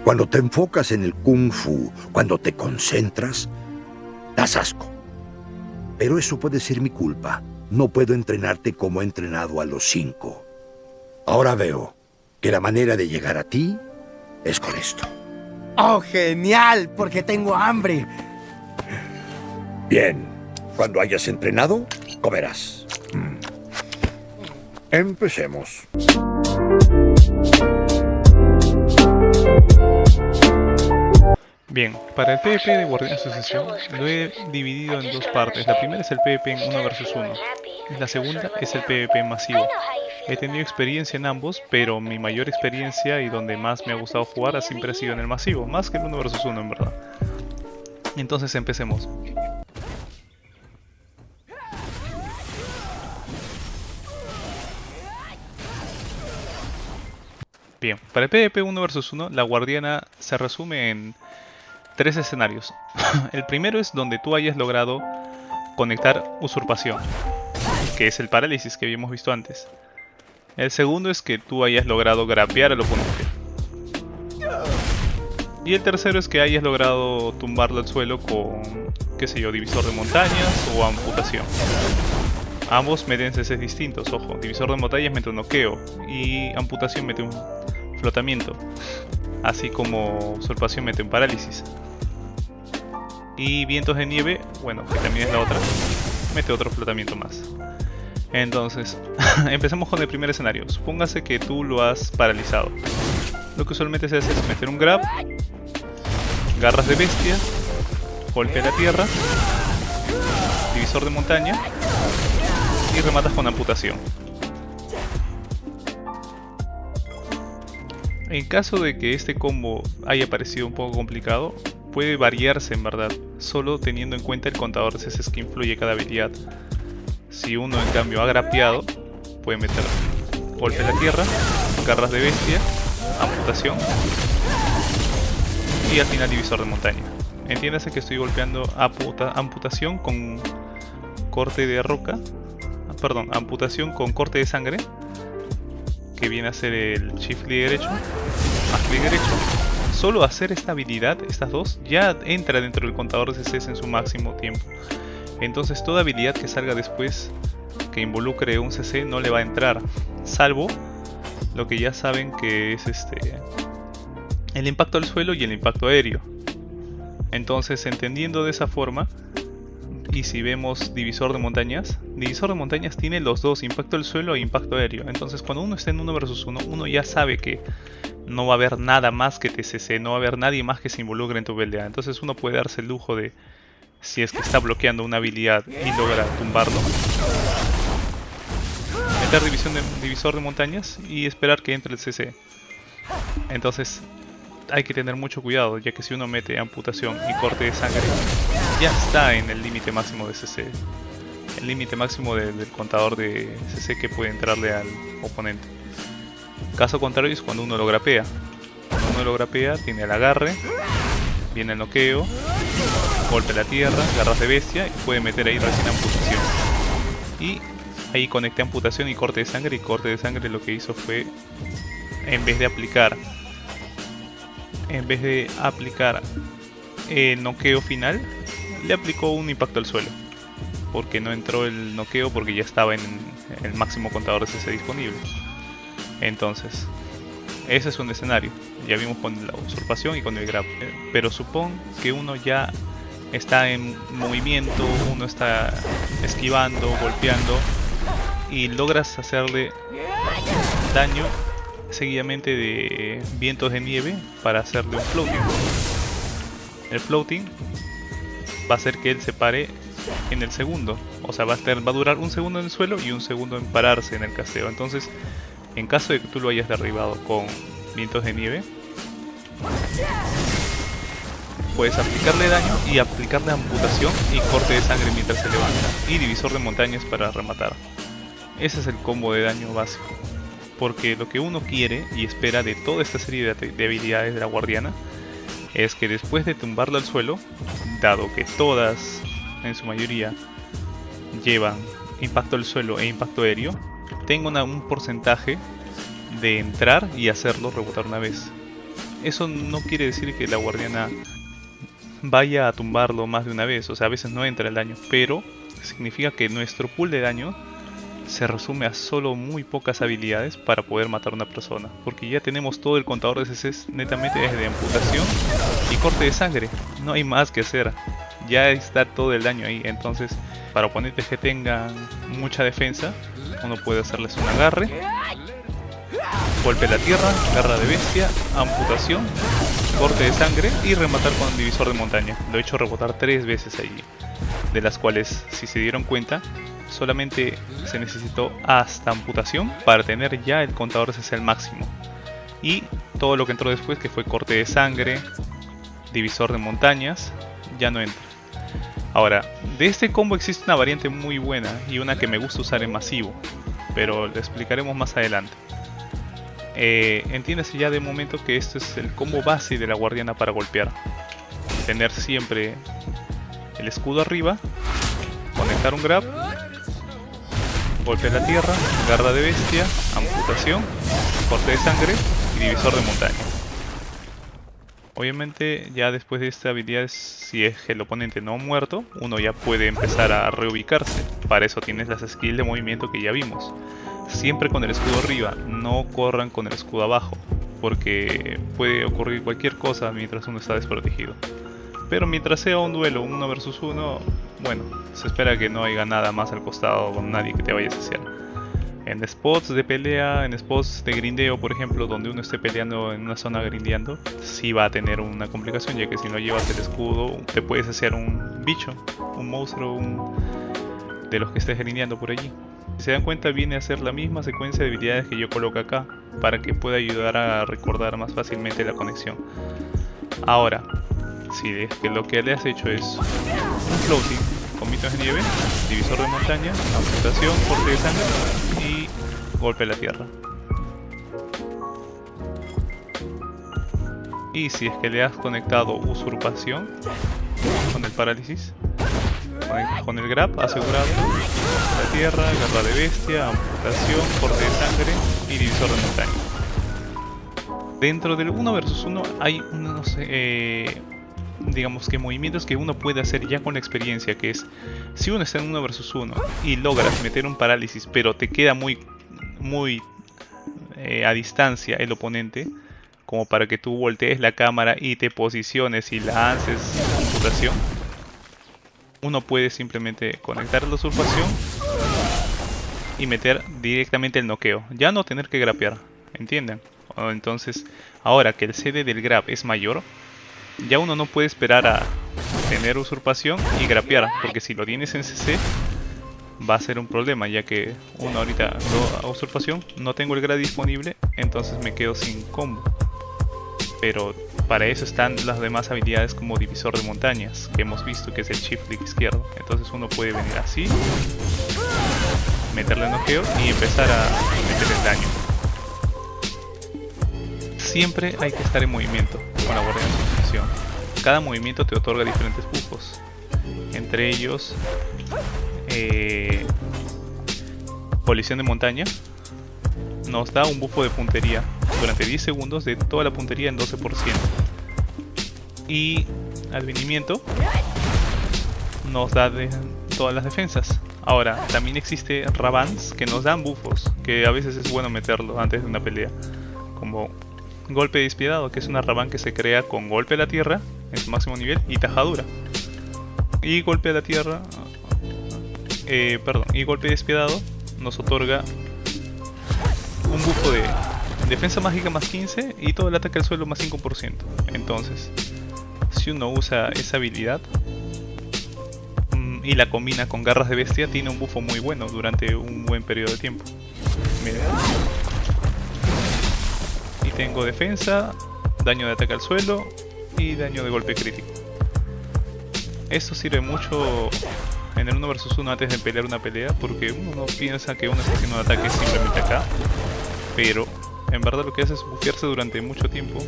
Cuando te enfocas en el Kung Fu, cuando te concentras, das asco. Pero eso puede ser mi culpa. No puedo entrenarte como he entrenado a los 5. Ahora veo que la manera de llegar a ti es con esto. ¡Oh, genial! Porque tengo hambre. Bien. Cuando hayas entrenado, comerás. Empecemos. Bien, para el PvP de Guardián Asociación lo he dividido en dos partes. La primera es el PvP en 1 vs 1. La segunda es el PvP masivo. He tenido experiencia en ambos, pero mi mayor experiencia y donde más me ha gustado jugar siempre ha sido en el masivo, más que el 1 vs 1 en verdad. Entonces empecemos. Bien, para el PvP 1 vs 1, la guardiana se resume en 3 escenarios. El primero es donde tú hayas logrado conectar usurpación, que es el parálisis que habíamos visto antes. El segundo es que tú hayas logrado grapear al oponente. Y el tercero es que hayas logrado tumbarlo al suelo con, qué sé yo, divisor de montañas o amputación. Ambos meten CCs distintos, ojo, divisor de montañas mete un noqueo y amputación mete un flotamiento, así como usurpación mete un parálisis. Y vientos de nieve, bueno, que también es la otra, mete otro flotamiento más. Entonces, empezamos con el primer escenario. Supóngase que tú lo has paralizado. Lo que usualmente se hace es meter un grab, garras de bestia, golpe a la tierra, divisor de montaña y rematas con amputación. En caso de que este combo haya parecido un poco complicado, puede variarse en verdad, solo teniendo en cuenta el contador de CCs que influye cada habilidad. Si uno en cambio ha grapeado, puede meter golpe a la tierra, garras de bestia, amputación y al final divisor de montaña. Entiéndase que estoy golpeando amputación con corte de roca, perdón, amputación con corte de sangre, que viene a ser el shift clic derecho, más clic derecho. Solo hacer esta habilidad, estas dos, ya entra dentro del contador de CCs en su máximo tiempo. Entonces toda habilidad que salga después que involucre un CC no le va a entrar, salvo lo que ya saben que es el impacto al suelo y el impacto aéreo. Entonces, entendiendo de esa forma, y si vemos divisor de montañas tiene los dos, impacto al suelo e impacto aéreo. Entonces cuando uno está en 1 vs 1, uno ya sabe que no va a haber nada más que TCC, no va a haber nadie más que se involucre en tu pelea. Entonces uno puede darse el lujo de, si es que está bloqueando una habilidad y logra tumbarlo, meter divisor de montañas y esperar que entre el CC. Entonces hay que tener mucho cuidado, ya que si uno mete amputación y corte de sangre, ya está en el límite máximo de CC. El límite máximo del contador de CC que puede entrarle al oponente. Caso contrario es cuando uno lo grapea. Cuando uno lo grapea, tiene el agarre, viene el noqueo, golpe a la tierra, garras de bestia y puede meter ahí recién amputación. Y ahí conecté amputación y corte de sangre, y corte de sangre lo que hizo fue, en vez de aplicar el noqueo final, le aplicó un impacto al suelo, porque no entró el noqueo porque ya estaba en el máximo contador de CC disponible. Entonces, ese es un escenario. Ya vimos con la usurpación y con el grab. Pero supón que uno ya está en movimiento, uno está esquivando, golpeando y logras hacerle daño seguidamente de vientos de nieve para hacerle un floating. El floating va a hacer que él se pare en el segundo, o sea, va a durar un segundo en el suelo y un segundo en pararse en el casteo. Entonces, en caso de que tú lo hayas derribado con vientos de nieve, puedes aplicarle daño y aplicarle amputación y corte de sangre mientras se levanta, y divisor de montañas para rematar. Ese es el combo de daño básico, porque lo que uno quiere y espera de toda esta serie de habilidades de la guardiana es que después de tumbarlo al suelo, dado que todas en su mayoría llevan impacto al suelo e impacto aéreo, tenga un porcentaje de entrar y hacerlo rebotar una vez. eso no quiere decir que la guardiana vaya a tumbarlo más de una vez, o sea, a veces no entra el daño, pero significa que nuestro pool de daño se resume a solo muy pocas habilidades para poder matar a una persona, porque ya tenemos todo el contador de CCs netamente desde amputación y corte de sangre, no hay más que hacer, ya está todo el daño ahí. Entonces, para oponentes que tengan mucha defensa, uno puede hacerles un agarre, golpe a la tierra, garra de bestia, amputación, corte de sangre y rematar con un divisor de montaña. Lo he hecho rebotar 3 veces allí, de las cuales, si se dieron cuenta, solamente se necesitó hasta amputación para tener ya el contador CC al máximo. Y todo lo que entró después, que fue corte de sangre, divisor de montañas, ya no entra. Ahora, de este combo existe una variante muy buena y una que me gusta usar en masivo, pero lo explicaremos más adelante. Entiéndase ya de momento que esto es el combo base de la guardiana para golpear. Tener siempre el escudo arriba, conectar un grab, golpe a la tierra, garra de bestia, amputación, corte de sangre y divisor de montaña. Obviamente ya después de esta habilidad, si es que el oponente no ha muerto, uno ya puede empezar a reubicarse. Para eso tienes las skills de movimiento que ya vimos. Siempre con el escudo arriba, no corran con el escudo abajo, porque puede ocurrir cualquier cosa mientras uno está desprotegido. Pero mientras sea un duelo 1 versus 1, bueno, se espera que no haya nada más al costado con nadie que te vaya a asesinar. En spots de pelea, en spots de grindeo, por ejemplo, donde uno esté peleando en una zona grindeando, sí va a tener una complicación, ya que si no llevas el escudo, te puedes hacer un bicho, un monstruo, de los que estés grindeando por allí. Si se dan cuenta, viene a ser la misma secuencia de habilidades que yo coloco acá, para que pueda ayudar a recordar más fácilmente la conexión. Ahora, si es que lo que le has hecho es un floating con mitos de nieve, divisor de montaña, amputación, corte de sangre y golpe a la tierra. Y si es que le has conectado usurpación con el parálisis, conectas con el grab asegurado, golpe a la tierra, garra de bestia, amputación, corte de sangre y divisor de montaña. Dentro del 1 versus 1 hay unos digamos que movimientos que uno puede hacer ya con la experiencia, que es, si uno está en 1 versus 1 y logras meter un parálisis pero te queda muy a distancia el oponente, como para que tú voltees la cámara y te posiciones y lances amputación, uno puede simplemente conectar la usurpación y meter directamente el noqueo, ya no tener que grapear, ¿entienden? Entonces, ahora que el CD del grab es mayor, ya uno no puede esperar a tener usurpación y grapear, porque si lo tienes en CC va a ser un problema, ya que uno ahorita a usurpación no tengo el grab disponible, entonces me quedo sin combo. Pero para eso están las demás habilidades como divisor de montañas, que hemos visto que es el shift click izquierdo. Entonces uno puede venir así, meterle noqueo y empezar a meter el daño. Siempre hay que estar en movimiento con la guardia de sustitución. Cada movimiento te otorga diferentes buffos. Entre ellos, colisión de montaña nos da un buffo de puntería durante 10 segundos de toda la puntería en 12%. Y advenimiento nos da de todas las defensas. Ahora, también existe Rabans que nos dan buffos, que a veces es bueno meterlo antes de una pelea, como golpe despiadado, que es una Raban que se crea con golpe a la tierra en su máximo nivel y tajadura. Y golpe a la tierra, y golpe despiadado nos otorga un buffo de defensa mágica más 15 y todo el ataque al suelo más 5%. Entonces, si uno usa esa habilidad y la combina con garras de bestia, tiene un buffo muy bueno durante un buen periodo de tiempo. Miren. Y tengo defensa, daño de ataque al suelo y daño de golpe crítico. Esto sirve mucho en el 1 vs 1 antes de pelear una pelea, porque uno no piensa que uno está haciendo un ataque simplemente acá, pero en verdad lo que hace es bufearse durante mucho tiempo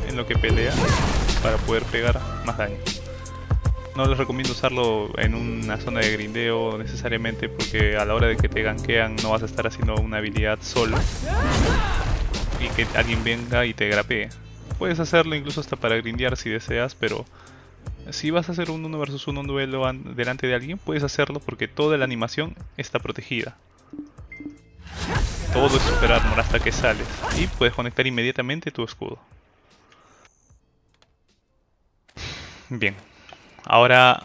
en lo que pelea para poder pegar más daño. No les recomiendo usarlo en una zona de grindeo necesariamente, porque a la hora de que te gankean no vas a estar haciendo una habilidad solo y que alguien venga y te grapee. Puedes hacerlo incluso hasta para grindear si deseas, pero si vas a hacer un 1 versus 1 duelo delante de alguien, puedes hacerlo porque toda la animación está protegida. Todo es super armor hasta que sales y puedes conectar inmediatamente tu escudo. Bien, ahora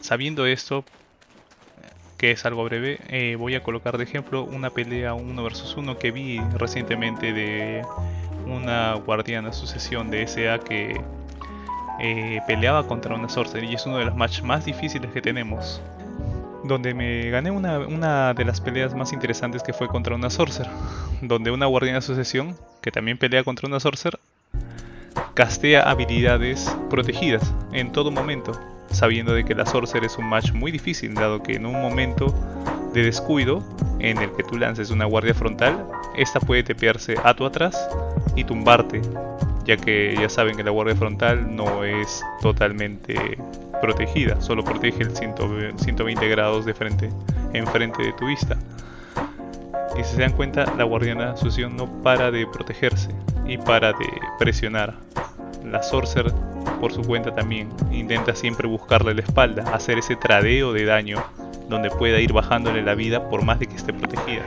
sabiendo esto, que es algo breve, voy a colocar de ejemplo una pelea 1 versus 1 que vi recientemente de una guardiana sucesión de SA que peleaba contra una sorcerer, y es uno de los matches más difíciles que tenemos, donde me gané una de las peleas más interesantes, que fue contra una sorcerer, donde una guardiana sucesión que también pelea contra una sorcerer castea habilidades protegidas en todo momento, sabiendo de que la sorcerer es un match muy difícil, dado que en un momento de descuido en el que tú lances una guardia frontal, esta puede tepearse a tu atrás y tumbarte, ya que ya saben que la guardia frontal no es totalmente protegida, solo protege el 120 grados de frente, enfrente de tu vista. Y si se dan cuenta, la guardiana sucesión no para de protegerse y para de presionar. La sorcerer, por su cuenta, también intenta siempre buscarle la espalda, hacer ese tradeo de daño donde pueda ir bajándole la vida por más de que esté protegida.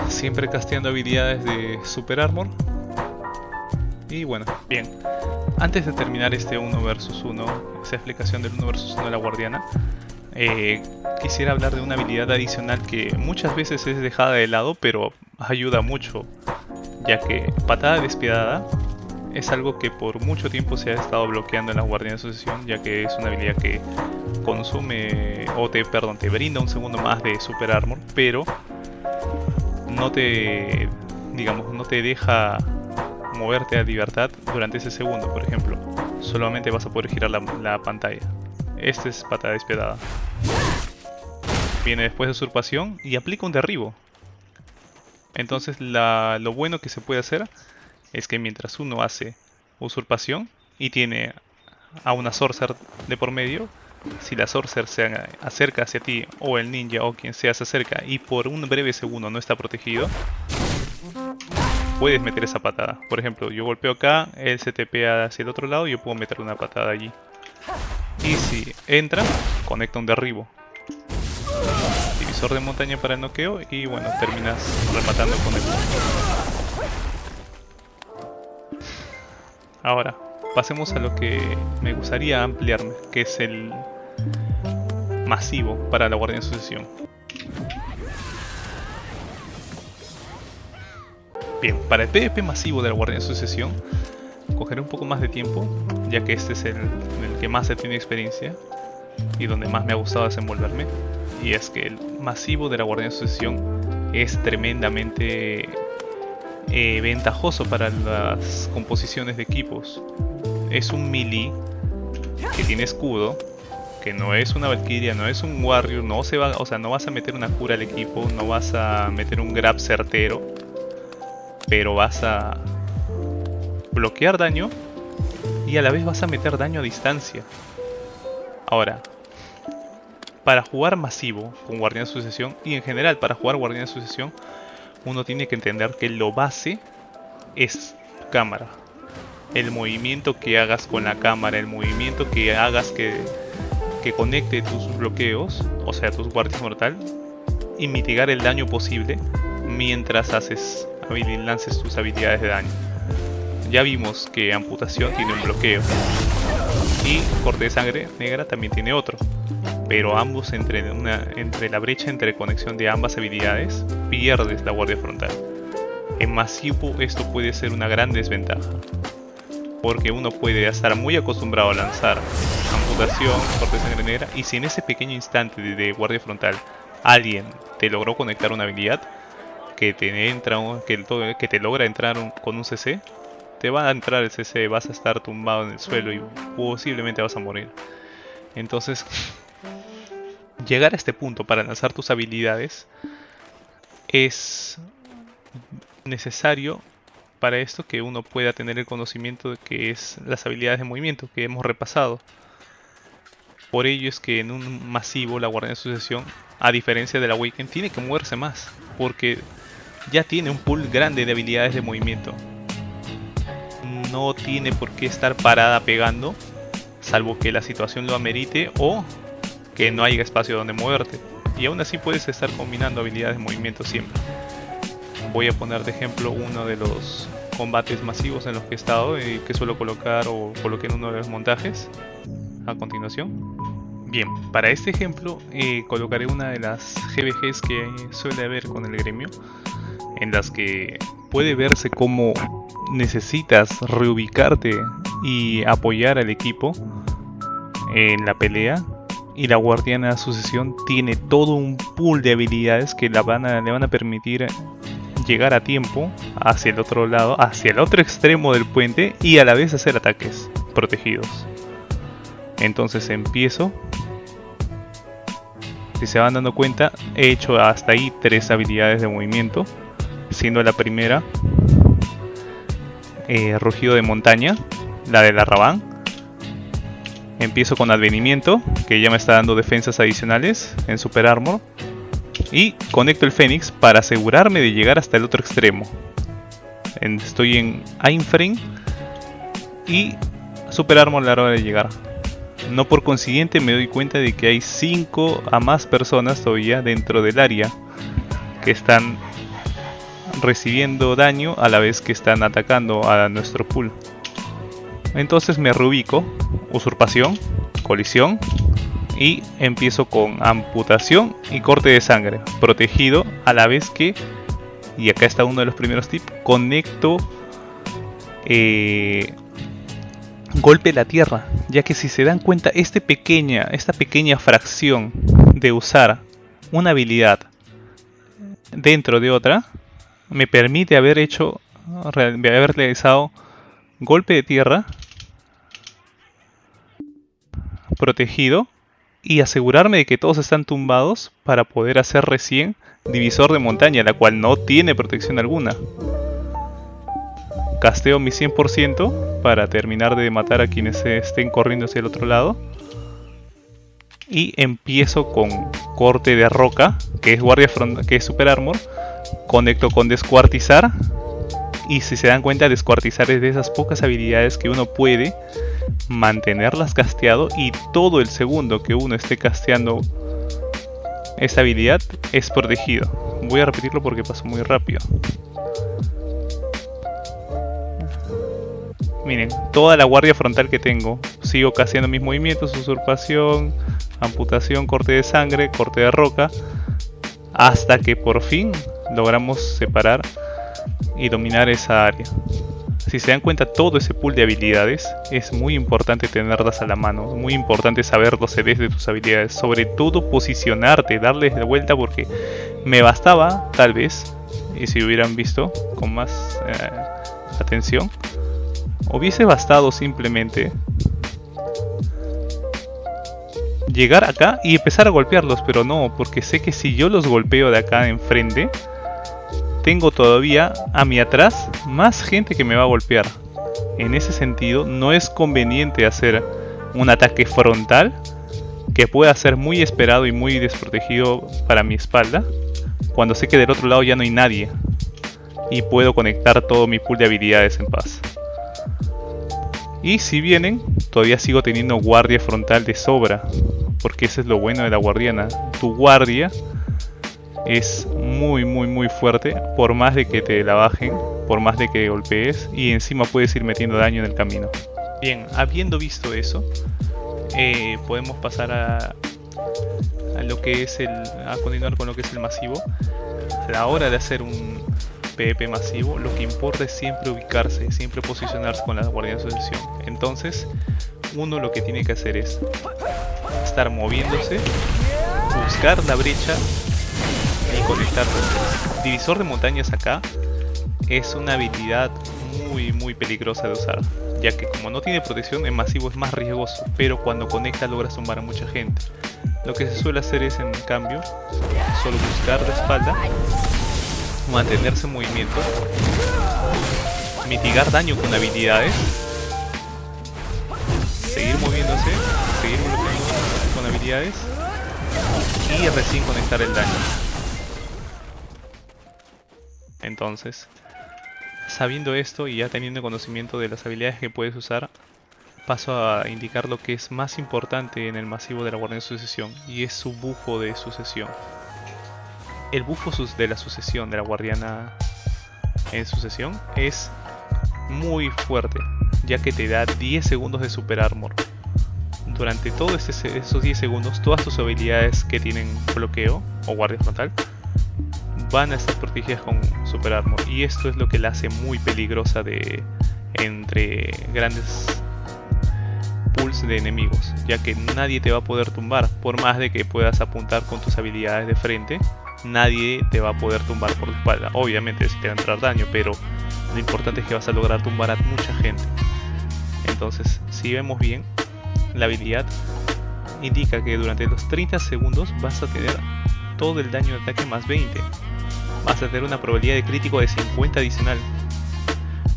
Siempre casteando habilidades de super armor. Y bueno, bien. Antes de terminar este 1 versus 1, esa explicación del 1 versus 1 de la guardiana, quisiera hablar de una habilidad adicional que muchas veces es dejada de lado, pero ayuda mucho, ya que patada despiadada es algo que por mucho tiempo se ha estado bloqueando en la guardiana de sucesión, ya que es una habilidad que consume, te brinda un segundo más de super armor, pero no te deja moverte a libertad durante ese segundo. Por ejemplo, solamente vas a poder girar la pantalla. Esta es patada despiadada. Viene después de usurpación y aplica un derribo. Entonces lo bueno que se puede hacer es que mientras uno hace usurpación y tiene a una sorcerer de por medio, si la sorcerer se acerca hacia ti, o el ninja o quien sea se acerca y por un breve segundo no está protegido, puedes meter esa patada. Por ejemplo, yo golpeo acá, él se tepea hacia el otro lado y yo puedo meter una patada allí. Y si entra, conecta un derribo. Divisor de montaña para el noqueo y bueno, terminas rematando con el... Ahora, pasemos a lo que me gustaría ampliarme, que es el masivo para la guardia de sucesión. Bien, para el PvP masivo de la guardia de sucesión, cogeré un poco más de tiempo, ya que este es el que más se tiene experiencia y donde más me ha gustado desenvolverme. Y es que el masivo de la guardia de sucesión es tremendamente ventajoso para las composiciones de equipos. Es un melee que tiene escudo, que no es una Valkyria, no es un Warrior, no vas a meter una cura al equipo, no vas a meter un grab certero, pero vas a bloquear daño y a la vez vas a meter daño a distancia. Ahora, para jugar masivo con Guardián de Sucesión, y en general para jugar Guardián de Sucesión, uno tiene que entender que lo base es cámara. El movimiento que hagas con la cámara, el movimiento que hagas que conecte tus bloqueos, o sea tus guardias mortal, y mitigar el daño posible mientras lances tus habilidades de daño. Ya vimos que amputación tiene un bloqueo y corte de sangre negra también tiene otro, pero ambos entre la brecha entre conexión de ambas habilidades pierdes la guardia frontal. En masivo esto puede ser una gran desventaja, porque uno puede estar muy acostumbrado a lanzar amputación, corte de sangre negra, y si en ese pequeño instante de guardia frontal alguien te logró conectar una habilidad que te logra entrar con un CC, te va a entrar el CC, vas a estar tumbado en el suelo y posiblemente vas a morir. Entonces, llegar a este punto para lanzar tus habilidades es necesario para esto, que uno pueda tener el conocimiento de que es las habilidades de movimiento que hemos repasado. Por ello es que en un masivo la Guardia de Sucesión, a diferencia de la Awaken, tiene que moverse más, porque ya tiene un pool grande de habilidades de movimiento. No tiene por qué estar parada pegando, salvo que la situación lo amerite o que no haya espacio donde moverte. Y aún así puedes estar combinando habilidades de movimiento siempre. Voy a poner de ejemplo uno de los combates masivos en los que he estado y que suelo colocar o coloqué en uno de los montajes a continuación. Bien, para este ejemplo colocaré una de las GBGs que suele haber con el gremio, en las que puede verse cómo necesitas reubicarte y apoyar al equipo en la pelea, y la guardiana sucesión tiene todo un pool de habilidades que le van a permitir llegar a tiempo hacia el otro lado, hacia el otro extremo del puente, y a la vez hacer ataques protegidos. Entonces empiezo. Si se van dando cuenta, he hecho hasta ahí 3 habilidades de movimiento, siendo la primera rugido de montaña, la de la Raban. Empiezo con advenimiento, que ya me está dando defensas adicionales en Super Armor, y conecto el Fénix para asegurarme de llegar hasta el otro extremo. Estoy en Einframe y Super Armor a la hora de llegar. No por consiguiente me doy cuenta de que hay 5 a más personas todavía dentro del área que están recibiendo daño a la vez que están atacando a nuestro pool. Entonces me reubico, usurpación, colisión, y empiezo con amputación y corte de sangre, protegido a la vez que, y acá está uno de los primeros tips, conecto golpe de la tierra, ya que si se dan cuenta esta pequeña fracción de usar una habilidad dentro de otra me permite haber realizado golpe de tierra protegido y asegurarme de que todos están tumbados para poder hacer recién divisor de montaña, la cual no tiene protección alguna. Casteo mi 100% para terminar de matar a quienes estén corriendo hacia el otro lado. Y empiezo con corte de roca, que es guardia frontal, que es Super Armor. Conecto con descuartizar. Y si se dan cuenta, descuartizar es de esas pocas habilidades que uno puede mantenerlas casteado, y todo el segundo que uno esté casteando esta habilidad es protegido. Voy a repetirlo porque pasó muy rápido. Miren, toda la guardia frontal que tengo, sigo casteando mis movimientos: usurpación, amputación, corte de sangre, corte de roca, hasta que por fin logramos separar y dominar esa área. Si se dan cuenta, todo ese pool de habilidades es muy importante tenerlas a la mano, muy importante saber los CDs de tus habilidades, sobre todo posicionarte, darles de vuelta, porque me bastaba, tal vez, y si hubieran visto con más atención, hubiese bastado simplemente llegar acá y empezar a golpearlos, pero no, porque sé que si yo los golpeo de acá enfrente, tengo todavía a mi atrás más gente que me va a golpear. En ese sentido, no es conveniente hacer un ataque frontal que pueda ser muy esperado y muy desprotegido para mi espalda, cuando sé que del otro lado ya no hay nadie y puedo conectar todo mi pool de habilidades en paz. Y si vienen, todavía sigo teniendo guardia frontal de sobra, porque eso es lo bueno de la guardiana. Tu guardia es muy fuerte, por más de que te la bajen, por más de que golpees, y encima puedes ir metiendo daño en el camino. Bien, habiendo visto eso, podemos pasar a lo que es a continuar con lo que es el masivo. A la hora de hacer un PvP masivo, lo que importa es siempre ubicarse, siempre posicionarse con la guardiana de sucesión. Entonces, uno lo que tiene que hacer es estar moviéndose, buscar la brecha y conectarse. Divisor de montañas acá es una habilidad muy peligrosa de usar, ya que como no tiene protección, en masivo es más riesgoso, pero cuando conecta logras tumbar a mucha gente. Lo que se suele hacer es, en cambio, solo buscar la espalda, mantenerse en movimiento, mitigar daño con habilidades, seguir moviéndose, seguir bloqueando con habilidades y recién conectar el daño. Entonces, sabiendo esto y ya teniendo conocimiento de las habilidades que puedes usar, paso a indicar lo que es más importante en el masivo de la Guardiana de Sucesión, y es su bufo de sucesión. El bufo de la sucesión de la Guardiana en sucesión es muy fuerte, ya que te da 10 segundos de super armor. Durante todos esos 10 segundos, todas tus habilidades que tienen bloqueo o guardia frontal van a estar protegidas con super armor, y esto es lo que la hace muy peligrosa entre grandes pools de enemigos, ya que nadie te va a poder tumbar. Por más de que puedas apuntar con tus habilidades de frente, nadie te va a poder tumbar por la espalda. Obviamente si te va a entrar daño, pero lo importante es que vas a lograr tumbar a mucha gente. Entonces, si vemos bien, la habilidad indica que durante los 30 segundos vas a tener todo el daño de ataque más 20. Vas a tener una probabilidad de crítico de 50 adicional.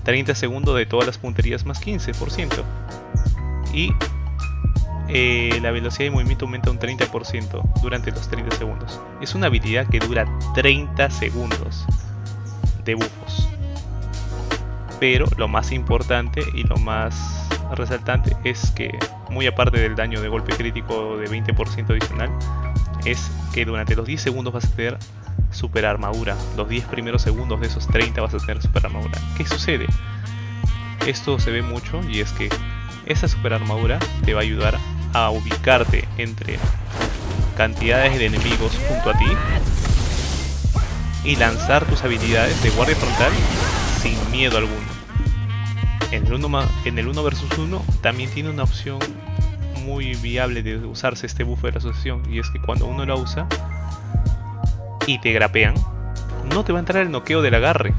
30 segundos de todas las punterías más 15%. Y la velocidad de movimiento aumenta un 30% durante los 30 segundos. Es una habilidad que dura 30 segundos de bufos. Pero lo más importante y lo más resaltante es que, muy aparte del daño de golpe crítico de 20% adicional, es que durante los 10 segundos vas a tener super armadura. Los 10 primeros segundos de esos 30 vas a tener super armadura. ¿Qué sucede? Esto se ve mucho, y es que esa super armadura te va a ayudar a ubicarte entre cantidades de enemigos junto a ti y lanzar tus habilidades de guardia frontal sin miedo alguno. En el 1 vs 1 también tiene una opción muy viable de usarse este buff de la asociación, y es que cuando uno la usa y te grapean, no te va a entrar el noqueo del agarre.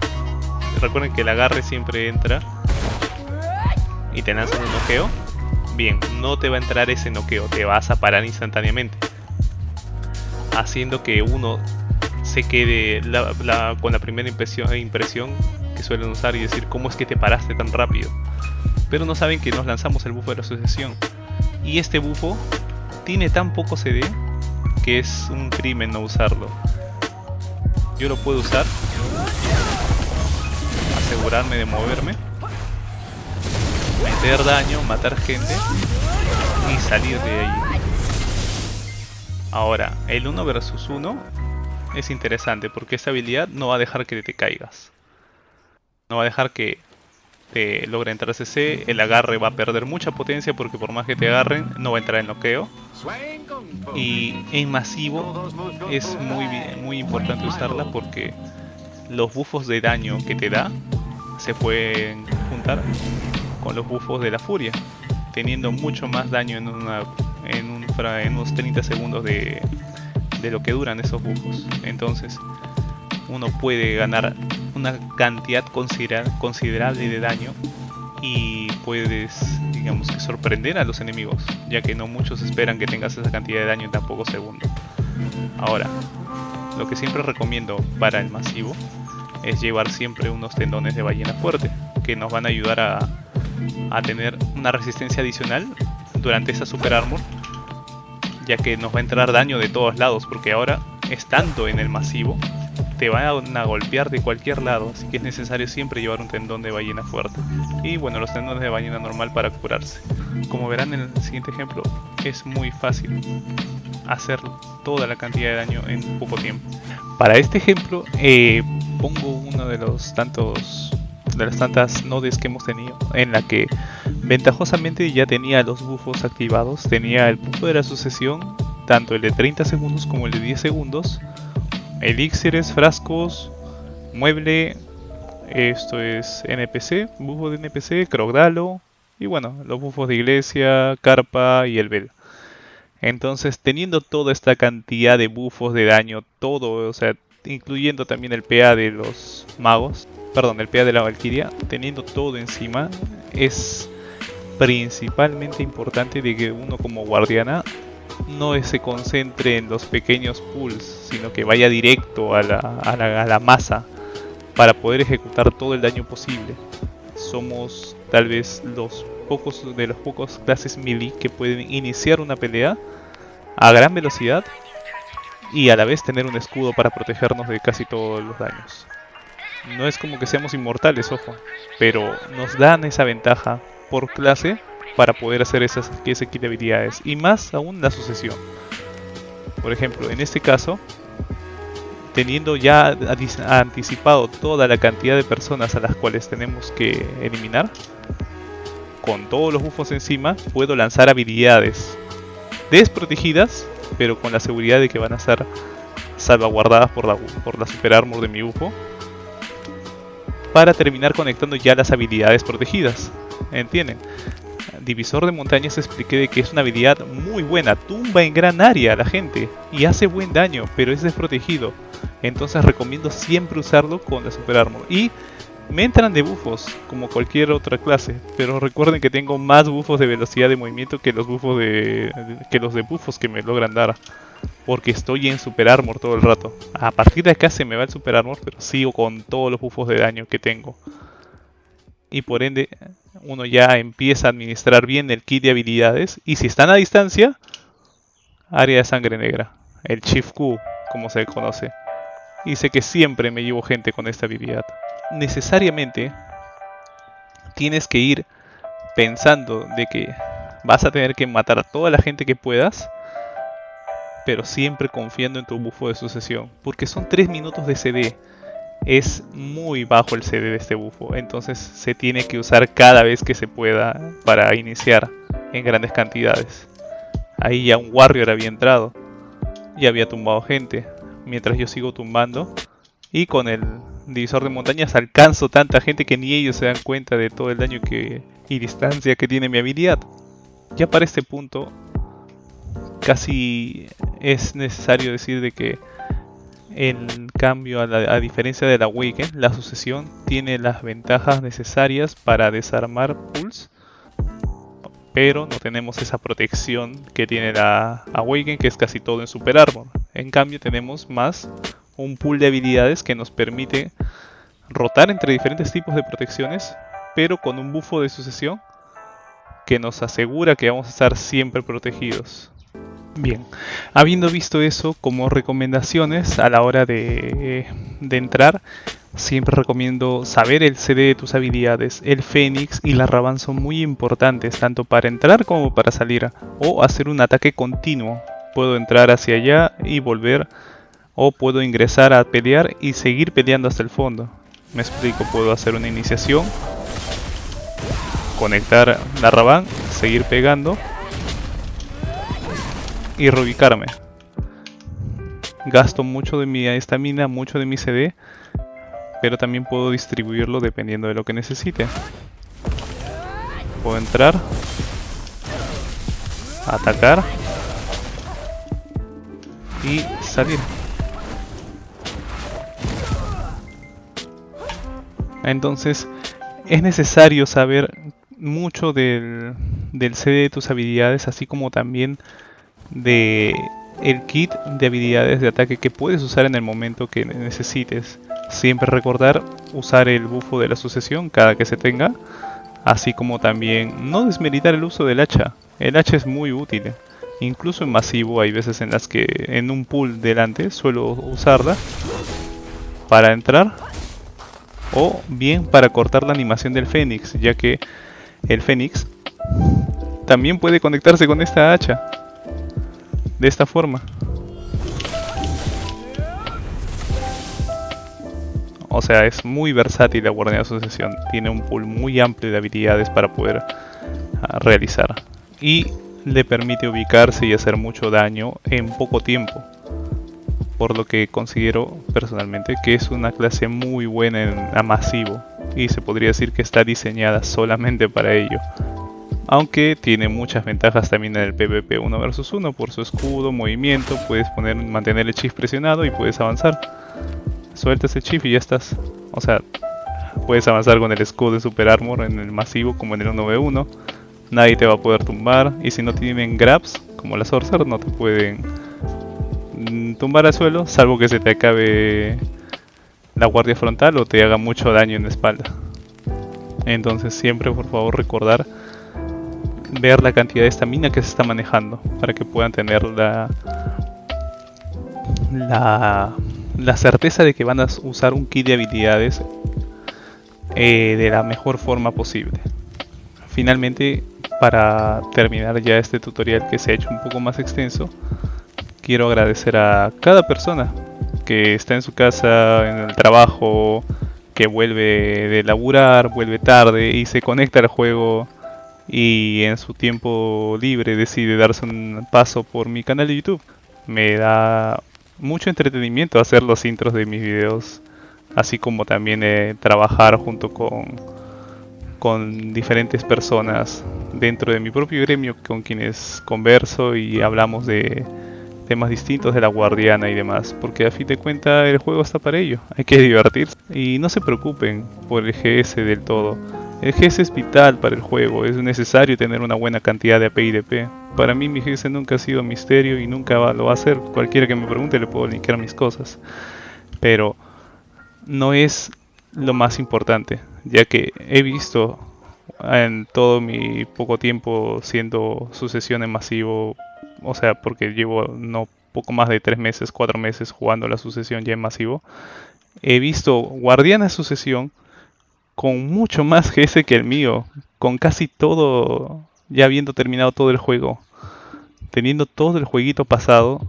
Recuerden que el agarre siempre entra y te lanzan un noqueo. Bien, no te va a entrar ese noqueo, te vas a parar instantáneamente, haciendo que uno se quede con la primera impresión que suelen usar y decir: ¿cómo es que te paraste tan rápido? Pero no saben que nos lanzamos el bufo de la asociación, y este bufo tiene tan poco CD que es un crimen no usarlo. Yo lo puedo usar, asegurarme de moverme, meter daño, matar gente y salir de ahí. Ahora, el 1 vs 1 es interesante porque esta habilidad no va a dejar que te caigas. No va a dejar que te logre entrar CC. El agarre va a perder mucha potencia porque por más que te agarren no va a entrar en noqueo. Y en masivo es muy importante usarla porque los buffos de daño que te da se pueden juntar con los buffos de la furia, teniendo mucho más daño en unos 30 segundos de lo que duran esos buffos. Entonces uno puede ganar una cantidad considerable de daño y puedes, digamos, que sorprender a los enemigos, ya que no muchos esperan que tengas esa cantidad de daño en tan pocos segundos. Ahora, lo que siempre recomiendo para el masivo es llevar siempre unos tendones de ballena fuerte, que nos van a ayudar a tener una resistencia adicional durante esa super armor, ya que nos va a entrar daño de todos lados, porque ahora, estando en el masivo, te van a golpear de cualquier lado, así que es necesario siempre llevar un tendón de ballena fuerte. Y bueno, los tendones de ballena normal para curarse. Como verán en el siguiente ejemplo, es muy fácil hacer toda la cantidad de daño en poco tiempo. Para este ejemplo, pongo uno de las tantas nodes que hemos tenido, en la que ventajosamente ya tenía los buffos activados. Tenía el bufo de la sucesión, tanto el de 30 segundos como el de 10 segundos, elixires, frascos, mueble, esto es NPC, bufo de NPC, Crogdalo, y bueno, los bufos de iglesia, carpa y el Bel. Entonces, teniendo toda esta cantidad de bufos de daño, todo, o sea, incluyendo también el PA de los magos, perdón, el PA de la Valkyria, teniendo todo encima, es principalmente importante de que uno como guardiana no se concentre en los pequeños pools, sino que vaya directo a la masa para poder ejecutar todo el daño posible. Somos tal vez los pocos clases melee que pueden iniciar una pelea a gran velocidad y a la vez tener un escudo para protegernos de casi todos los daños. No es como que seamos inmortales, ojo, pero nos dan esa ventaja por clase para poder hacer ese kit de habilidades, y más aún la sucesión. Por ejemplo, en este caso, teniendo ya anticipado toda la cantidad de personas a las cuales tenemos que eliminar, con todos los buffos encima, puedo lanzar habilidades desprotegidas, pero con la seguridad de que van a ser salvaguardadas por la super armor de mi bufo, para terminar conectando ya las habilidades protegidas. ¿Entienden? Divisor de montañas expliqué de que es una habilidad muy buena, tumba en gran área a la gente y hace buen daño, pero es desprotegido. Entonces recomiendo siempre usarlo con la super armor. Y me entran de buffos como cualquier otra clase, pero recuerden que tengo más buffos de velocidad de movimiento que los buffos de buffos que me logran dar, porque estoy en super armor todo el rato. A partir de acá se me va el super armor, pero sigo con todos los buffos de daño que tengo. Y por ende uno ya empieza a administrar bien el kit de habilidades. Y si están a distancia, área de sangre negra, el Chief Q como se conoce. Y sé que siempre me llevo gente con esta habilidad. Necesariamente tienes que ir pensando de que vas a tener que matar a toda la gente que puedas, pero siempre confiando en tu bufo de sucesión, porque son 3 minutos de CD. Es muy bajo el CD de este bufo, entonces se tiene que usar cada vez que se pueda para iniciar en grandes cantidades. Ahí ya un Warrior había entrado y había tumbado gente, mientras yo sigo tumbando, y con el divisor de montañas alcanzo tanta gente que ni ellos se dan cuenta de todo el daño y distancia que tiene mi habilidad. Ya para este punto casi es necesario decir de que en cambio, a diferencia de la Awaken, la sucesión tiene las ventajas necesarias para desarmar pulls, pero no tenemos esa protección que tiene la Awaken, que es casi todo en super armor. En cambio tenemos más un pool de habilidades que nos permite rotar entre diferentes tipos de protecciones, pero con un bufo de sucesión que nos asegura que vamos a estar siempre protegidos. Bien, habiendo visto eso como recomendaciones a la hora de entrar, siempre recomiendo saber el CD de tus habilidades. El Fénix y la Raban son muy importantes, tanto para entrar como para salir, o hacer un ataque continuo. Puedo entrar hacia allá y volver, o puedo ingresar a pelear y seguir peleando hasta el fondo. Me explico, puedo hacer una iniciación, conectar la Raban, seguir pegando y reubicarme. Gasto mucho de mi estamina, mucho de mi CD, pero también puedo distribuirlo dependiendo de lo que necesite. Puedo entrar, atacar y salir. Entonces es necesario saber mucho del CD de tus habilidades, así como también de el kit de habilidades de ataque que puedes usar en el momento que necesites. Siempre recordar usar el bufo de la sucesión cada que se tenga, así como también no desmeritar el uso del hacha. El hacha es muy útil, incluso en masivo hay veces en las que en un pool delante suelo usarla para entrar, o bien para cortar la animación del Fénix, ya que el Fénix también puede conectarse con esta hacha de esta forma. O sea, es muy versátil la guardia de sucesión. Tiene un pool muy amplio de habilidades para poder realizar. Y le permite ubicarse y hacer mucho daño en poco tiempo. Por lo que considero personalmente que es una clase muy buena a masivo. Y se podría decir que está diseñada solamente para ello. Aunque tiene muchas ventajas también en el PvP 1 vs 1 por su escudo, movimiento, puedes mantener el shift presionado y puedes avanzar. Sueltas el shift y ya estás. O sea, puedes avanzar con el escudo de super armor en el masivo como en el 1v1. Nadie te va a poder tumbar, y si no tienen grabs como la Sorcerer no te pueden tumbar al suelo, salvo que se te acabe la guardia frontal o te haga mucho daño en la espalda. Entonces siempre por favor recordar ver la cantidad de estamina que se está manejando para que puedan tener la certeza de que van a usar un kit de habilidades de la mejor forma posible. Finalmente, para terminar ya este tutorial que se ha hecho un poco más extenso, quiero agradecer a cada persona que está en su casa, en el trabajo, que vuelve de laburar, vuelve tarde y se conecta al juego y en su tiempo libre decide darse un paso por mi canal de YouTube. Me da mucho entretenimiento hacer los intros de mis videos, así como también trabajar junto con diferentes personas dentro de mi propio gremio con quienes converso y hablamos de temas distintos de la guardiana y demás, porque a fin de cuentas el juego está para ello, hay que divertirse y no se preocupen por el GS del todo. El GS es vital para el juego, es necesario tener una buena cantidad de AP y DP. Para mí mi GS nunca ha sido misterio y nunca lo va a ser. Cualquiera que me pregunte le puedo linkear mis cosas. Pero no es lo más importante, ya que he visto en todo mi poco tiempo siendo sucesión en masivo, o sea, porque llevo no poco más de 3 meses, 4 meses jugando la sucesión ya en masivo, he visto guardiana sucesión con mucho más GS que el mío, con casi todo, ya habiendo terminado todo el juego, teniendo todo el jueguito pasado,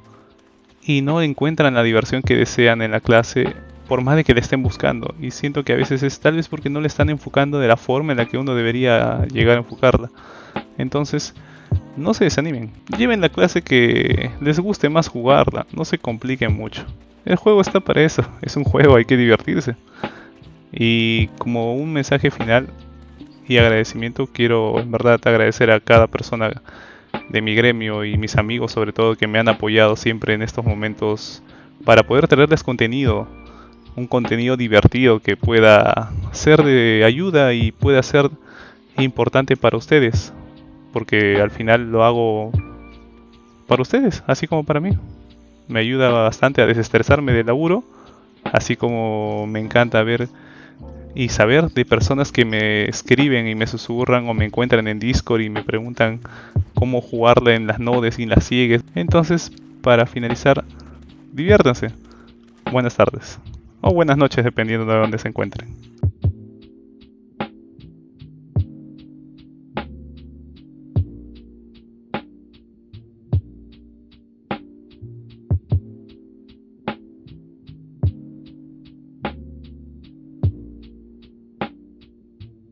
y no encuentran la diversión que desean en la clase, por más de que le estén buscando. Y siento que a veces es tal vez porque no le están enfocando de la forma en la que uno debería llegar a enfocarla. Entonces, no se desanimen, lleven la clase que les guste más jugarla, no se compliquen mucho. El juego está para eso, es un juego, hay que divertirse. Y como un mensaje final y agradecimiento, quiero en verdad agradecer a cada persona de mi gremio y mis amigos sobre todo que me han apoyado siempre en estos momentos para poder traerles contenido, un contenido divertido que pueda ser de ayuda y pueda ser importante para ustedes, porque al final lo hago para ustedes, así como para mí. Me ayuda bastante a desestresarme del laburo, así como me encanta ver y saber de personas que me escriben y me susurran o me encuentran en Discord y me preguntan cómo jugarla en las nodes y en las ciegues. Entonces, para finalizar, diviértanse. Buenas tardes o buenas noches dependiendo de dónde se encuentren.